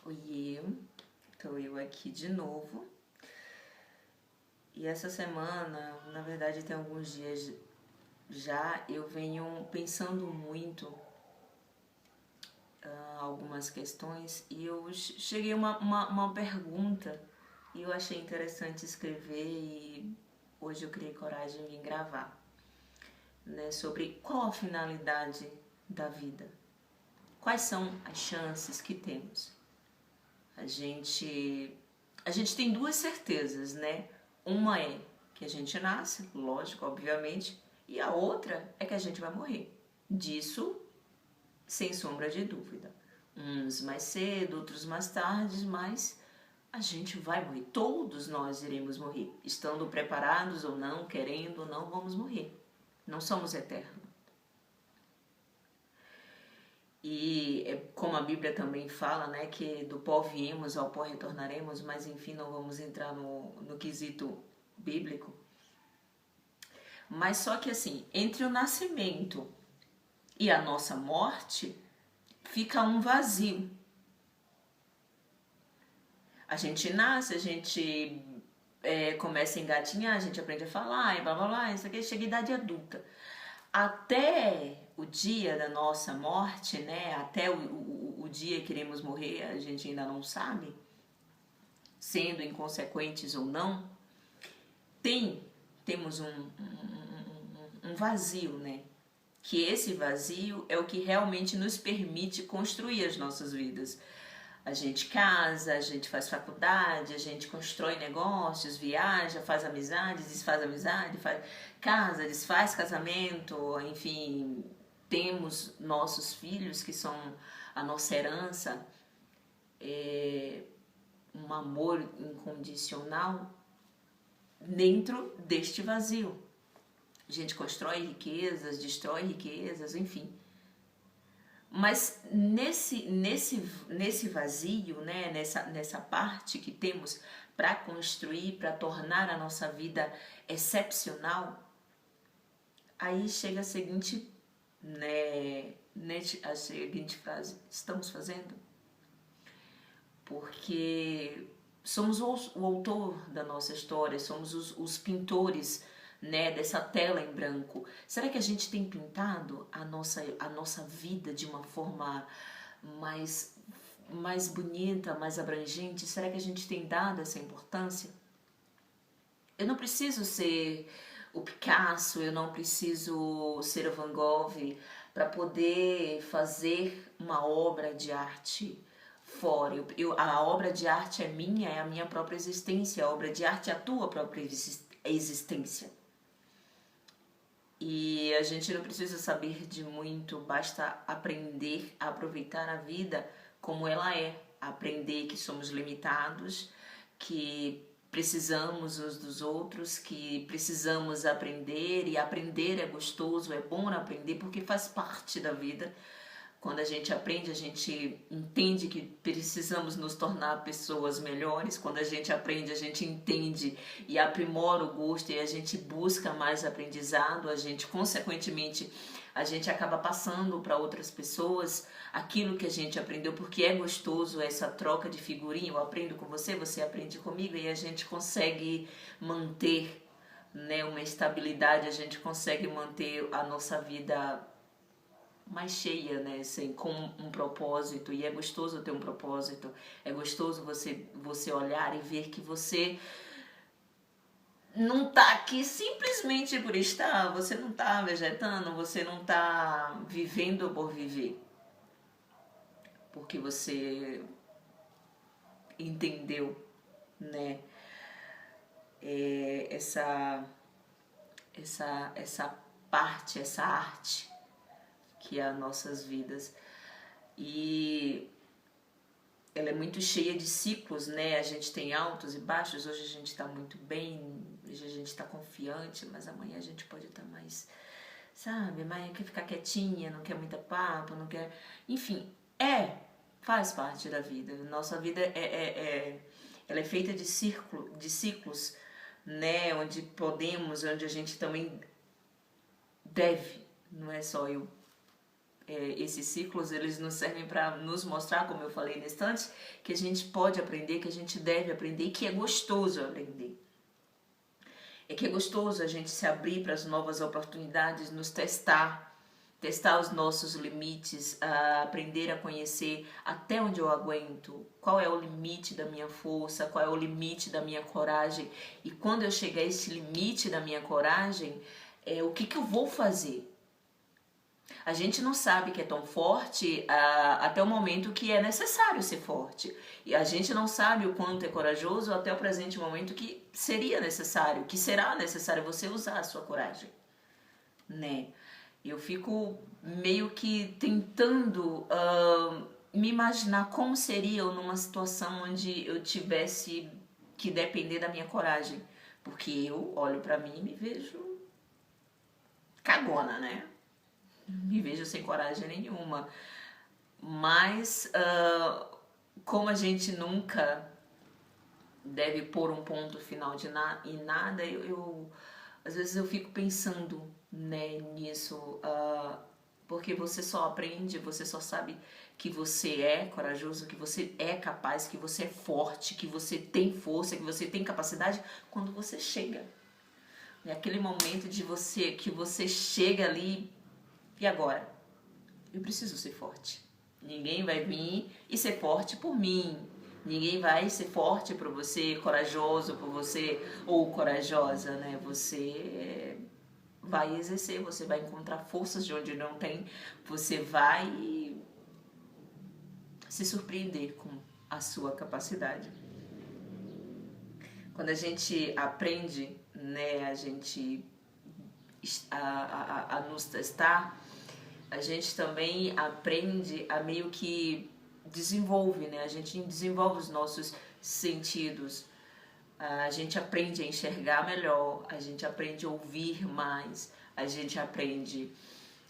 Oiê, tô eu aqui de novo. E essa semana, na verdade tem alguns dias já, eu venho pensando muito algumas questões e eu cheguei a uma pergunta e eu achei interessante escrever e hoje eu criei coragem de vir gravar, né, sobre qual a finalidade da vida, quais são as chances que temos. A gente, a gente tem duas certezas, né? Uma é que a gente nasce, lógico, obviamente, e a outra é que a gente vai morrer. Disso, sem sombra de dúvida. Uns mais cedo, outros mais tarde, mas a gente vai morrer. Todos nós iremos morrer. Estando preparados ou não, querendo ou não, vamos morrer. Não somos eternos. E como a Bíblia também fala, né, que do pó viemos, ao pó retornaremos, mas enfim, não vamos entrar no quesito bíblico. Mas só que assim, entre o nascimento e a nossa morte, fica um vazio. A gente nasce, a gente começa a engatinhar, a gente aprende a falar, e blá blá blá, isso aqui, chega à idade adulta. Até o dia da nossa morte, né? Até o dia que iremos morrer, a gente ainda não sabe, sendo inconsequentes ou não, temos um vazio, né? Que esse vazio é o que realmente nos permite construir as nossas vidas. A gente casa, a gente faz faculdade, a gente constrói negócios, viaja, faz amizade, desfaz amizade, faz casa, desfaz casamento, enfim, temos nossos filhos que são a nossa herança, um amor incondicional dentro deste vazio. A gente constrói riquezas, destrói riquezas, enfim. Mas nesse vazio, né, nessa parte que temos para construir, para tornar a nossa vida excepcional, aí chega a seguinte, né, a seguinte frase: estamos fazendo? Porque somos o autor da nossa história, somos os pintores, né, dessa tela em branco. Será que a gente tem pintado a nossa vida de uma forma mais bonita, mais abrangente? Será que a gente tem dado essa importância? Eu não preciso ser o Picasso, eu não preciso ser o Van Gogh para poder fazer uma obra de arte fora. A obra de arte é a minha própria existência. A obra de arte é a tua própria existência. E a gente não precisa saber de muito, basta aprender a aproveitar a vida como ela é. Aprender que somos limitados, que precisamos uns dos outros, que precisamos aprender, e aprender é gostoso, é bom aprender porque faz parte da vida. Quando a gente aprende, a gente entende que precisamos nos tornar pessoas melhores. Quando a gente aprende, a gente entende e aprimora o gosto e a gente busca mais aprendizado. A gente, consequentemente, a gente acaba passando para outras pessoas aquilo que a gente aprendeu, porque é gostoso essa troca de figurinha. Eu aprendo com você, você aprende comigo e a gente consegue manter, né, uma estabilidade, a gente consegue manter a nossa vida mais cheia, né, assim, com um propósito. E é gostoso ter um propósito, é gostoso você olhar e ver que você não tá aqui simplesmente por estar, você não tá vegetando, você não tá vivendo por viver, porque você entendeu, né, essa parte, essa arte que é as nossas vidas. E ela é muito cheia de ciclos, né? A gente tem altos e baixos. Hoje a gente está muito bem, hoje a gente está confiante, mas amanhã a gente pode estar mais, sabe? Mas quer ficar quietinha, não quer muita papo, não quer. Enfim, faz parte da vida. Nossa vida ela é feita de ciclos, né? Onde a gente também deve, não é só eu esses ciclos, eles nos servem para nos mostrar, como eu falei nesse antes, que a gente pode aprender, que a gente deve aprender e que é gostoso aprender. É que é gostoso a gente se abrir para as novas oportunidades, nos testar os nossos limites, aprender a conhecer até onde eu aguento, qual é o limite da minha força, qual é o limite da minha coragem. E quando eu chegar a esse limite da minha coragem, o que eu vou fazer? A gente não sabe que é tão forte até o momento que é necessário ser forte. E a gente não sabe o quanto é corajoso até o presente momento que seria necessário, que será necessário você usar a sua coragem, né? Eu fico meio que tentando me imaginar como seria eu numa situação onde eu tivesse que depender da minha coragem. Porque eu olho pra mim e me vejo cagona, né? Me vejo sem coragem nenhuma. Mas como a gente nunca deve pôr um ponto final em nada, às vezes eu fico pensando, né, nisso, porque você só aprende, você só sabe que você é corajoso, que você é capaz, que você é forte, que você tem força, que você tem capacidade quando você chega. É aquele momento que você chega ali e agora? Eu preciso ser forte. Ninguém vai vir e ser forte por mim. Ninguém vai ser forte por você, corajoso por você ou corajosa, né? Você vai exercer, você vai encontrar forças de onde não tem, você vai se surpreender com a sua capacidade. Quando a gente aprende, né, a gente a nos testar, a gente também aprende a meio que desenvolve, né? A gente desenvolve os nossos sentidos. A gente aprende a enxergar melhor, a gente aprende a ouvir mais, a gente aprende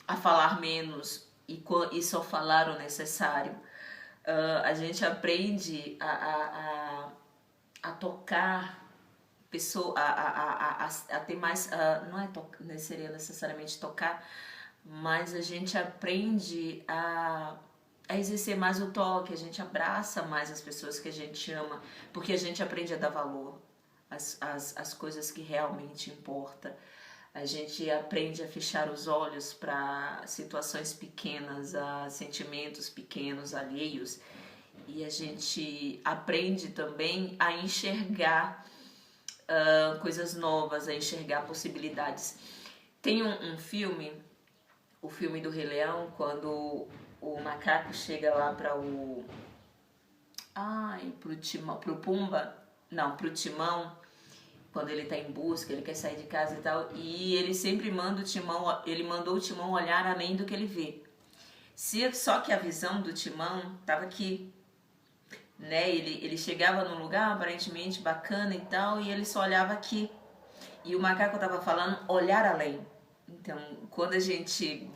a falar menos e só falar o necessário. A gente aprende a tocar pessoa, a ter mais, não seria necessariamente tocar, mas a gente aprende a exercer mais o toque, a gente abraça mais as pessoas que a gente ama, porque a gente aprende a dar valor às coisas que realmente importam. A gente aprende a fechar os olhos para situações pequenas, a sentimentos pequenos, alheios, e a gente aprende também a enxergar coisas novas, a enxergar possibilidades. Tem um filme, o filme do Rei Leão, quando o macaco chega lá para pro Pumba, não, pro Timão, quando ele tá em busca, ele quer sair de casa e tal, e ele sempre manda ele mandou o Timão olhar além do que ele vê. Só que a visão do Timão tava aqui, né? Ele chegava num lugar aparentemente bacana e tal, e ele só olhava aqui. E o macaco tava falando olhar além. Então, quando a gente,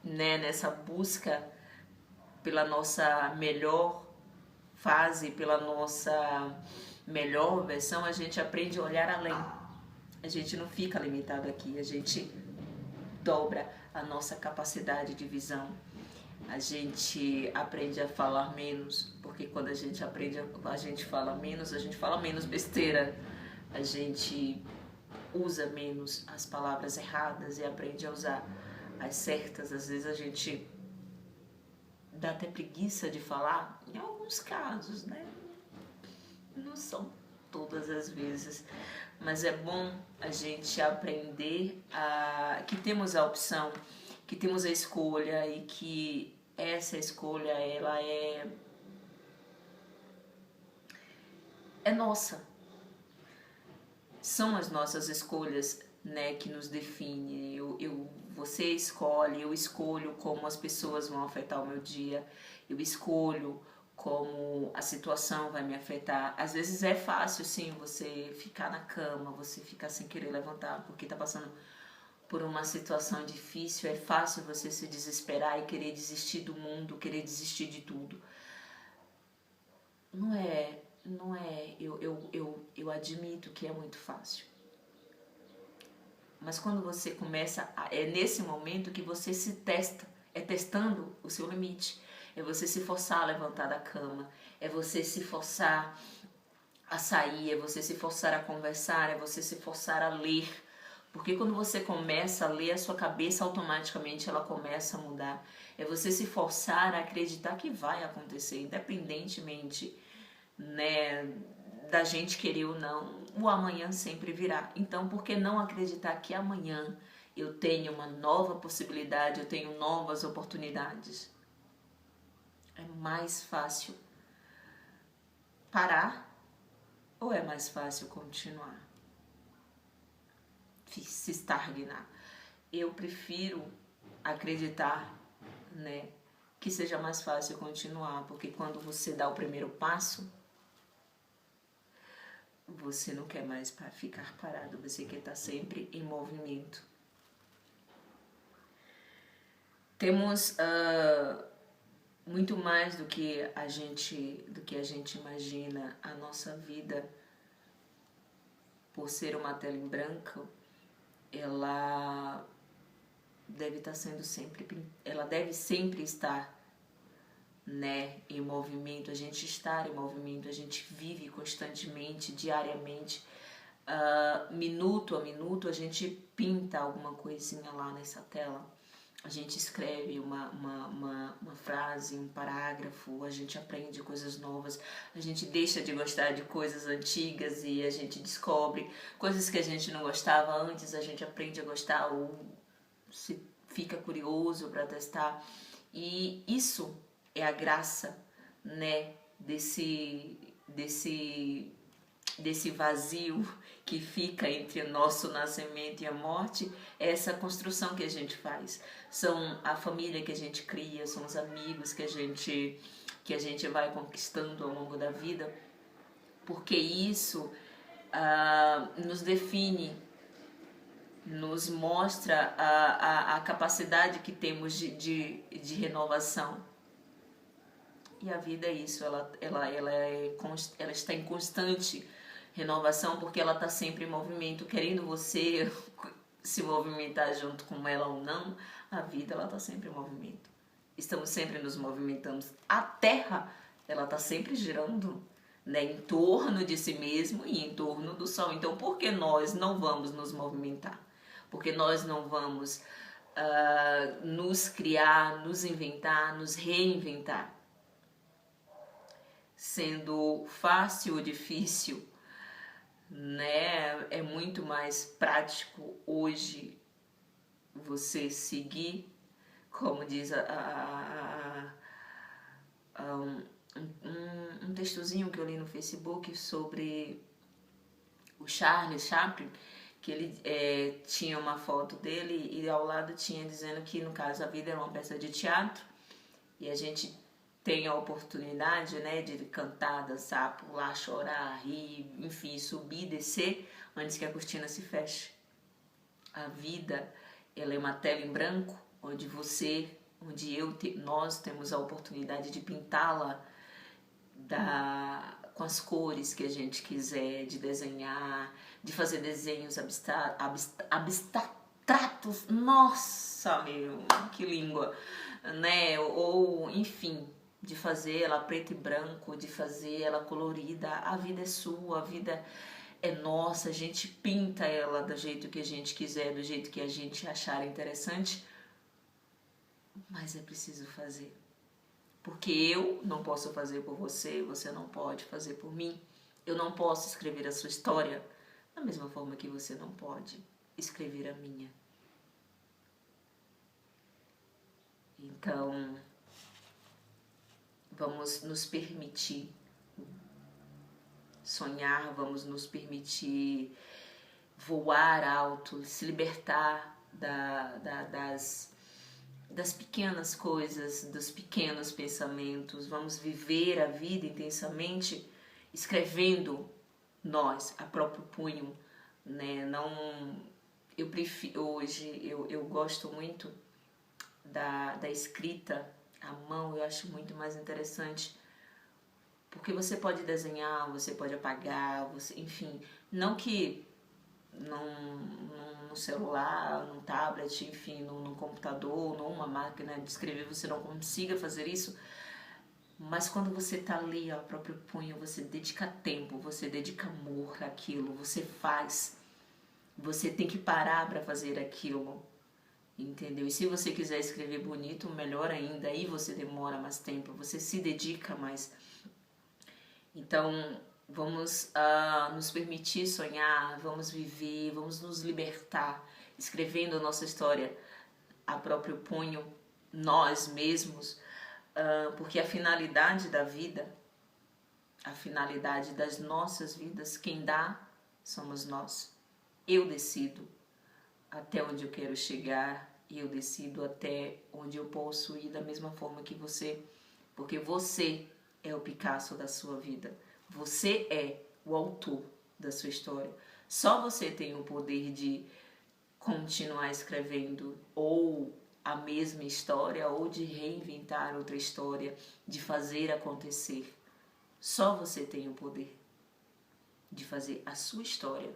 né, nessa busca pela nossa melhor fase, pela nossa melhor versão, a gente aprende a olhar além. A gente não fica limitado aqui, a gente dobra a nossa capacidade de visão. A gente aprende a falar menos, porque quando a gente aprende, a gente fala menos besteira, a gente usa menos as palavras erradas e aprende a usar as certas. Às vezes a gente dá até preguiça de falar, em alguns casos, né? Não são todas as vezes, mas é bom a gente aprender que temos a opção, que temos a escolha e que essa escolha, ela é nossa. São as nossas escolhas, né, que nos definem. Você escolhe, eu escolho como as pessoas vão afetar o meu dia, eu escolho como a situação vai me afetar. Às vezes é fácil, sim, você ficar na cama, você ficar sem querer levantar porque tá passando por uma situação difícil. É fácil você se desesperar e querer desistir do mundo, querer desistir de tudo. Não é, eu admito que é muito fácil. Mas quando você começa, é nesse momento que você se testa. É testando o seu limite. É você se forçar a levantar da cama. É você se forçar a sair. É você se forçar a conversar. É você se forçar a ler. Porque quando você começa a ler, a sua cabeça automaticamente ela começa a mudar. É você se forçar a acreditar que vai acontecer, independentemente, né, da gente querer ou não, o amanhã sempre virá. Então, por que não acreditar que amanhã eu tenho uma nova possibilidade, eu tenho novas oportunidades? É mais fácil parar ou é mais fácil continuar? Se estagnar. Eu prefiro acreditar, né, que seja mais fácil continuar, porque quando você dá o primeiro passo, você não quer mais ficar parado, você quer estar sempre em movimento. Temos muito mais do que a gente imagina. A nossa vida, por ser uma tela em branco, ela deve estar sendo sempre, ela deve sempre estar, né, em movimento. A gente está em movimento, a gente vive constantemente, diariamente, minuto a minuto a gente pinta alguma coisinha lá nessa tela. A gente escreve uma frase, um parágrafo, a gente aprende coisas novas, a gente deixa de gostar de coisas antigas e a gente descobre coisas que a gente não gostava antes, a gente aprende a gostar ou se fica curioso para testar. E isso é a graça, né, desse vazio que fica entre o nosso nascimento e a morte. É essa construção que a gente faz. São a família que a gente cria, são os amigos que a gente vai conquistando ao longo da vida, porque isso nos define, nos mostra a capacidade que temos de renovação. E a vida é isso, ela está em constante renovação, porque ela está sempre em movimento, querendo você se movimentar junto com ela ou não, a vida ela está sempre em movimento. Estamos sempre nos movimentando. A Terra, ela está sempre girando, né, em torno de si mesmo e em torno do Sol. Então, por que nós não vamos nos movimentar? Porque nós não vamos nos criar, nos inventar, nos reinventar? Sendo fácil ou difícil, né? É muito mais prático hoje você seguir, como diz um textozinho que eu li no Facebook sobre o Charles Chaplin, que ele tinha uma foto dele e ao lado tinha dizendo que, no caso, a vida é uma peça de teatro e a gente tem a oportunidade, né, de cantar, dançar, pular, chorar, rir, enfim, subir, descer antes que a cortina se feche. A vida, ela é uma tela em branco onde nós temos a oportunidade de pintá-la com as cores que a gente quiser, de desenhar, de fazer desenhos abstratos. Nossa, meu, que língua, né? Ou, enfim, de fazer ela preto e branco, de fazer ela colorida. A vida é sua, a vida é nossa, a gente pinta ela do jeito que a gente quiser, do jeito que a gente achar interessante, mas é preciso fazer. Porque eu não posso fazer por você, você não pode fazer por mim. Eu não posso escrever a sua história da mesma forma que você não pode escrever a minha. Então, vamos nos permitir sonhar, vamos nos permitir voar alto, se libertar das pequenas coisas, dos pequenos pensamentos. Vamos viver a vida intensamente, escrevendo nós, a próprio punho, né? Não, eu prefiro hoje, eu gosto muito da escrita à mão. Eu acho muito mais interessante, porque você pode desenhar, você pode apagar, enfim, não que no celular, no tablet, enfim, no computador, numa máquina de escrever, você não consiga fazer isso. Mas quando você tá ali ao próprio punho, você dedica tempo, você dedica amor àquilo, você faz. Você tem que parar para fazer aquilo, entendeu? E se você quiser escrever bonito, melhor ainda, aí você demora mais tempo, você se dedica mais. Então, vamos nos permitir sonhar, vamos viver, vamos nos libertar, escrevendo a nossa história a próprio punho, nós mesmos, porque a finalidade da vida, a finalidade das nossas vidas, quem dá somos nós. Eu decido até onde eu quero chegar e eu decido até onde eu posso ir da mesma forma que você, porque você é o Picasso da sua vida, você é o autor da sua história. Só você tem o poder de continuar escrevendo ou a mesma história ou de reinventar outra história, de fazer acontecer. Só você tem o poder de fazer a sua história,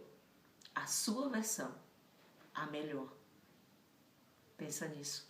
a sua versão, a melhor. Pensa nisso.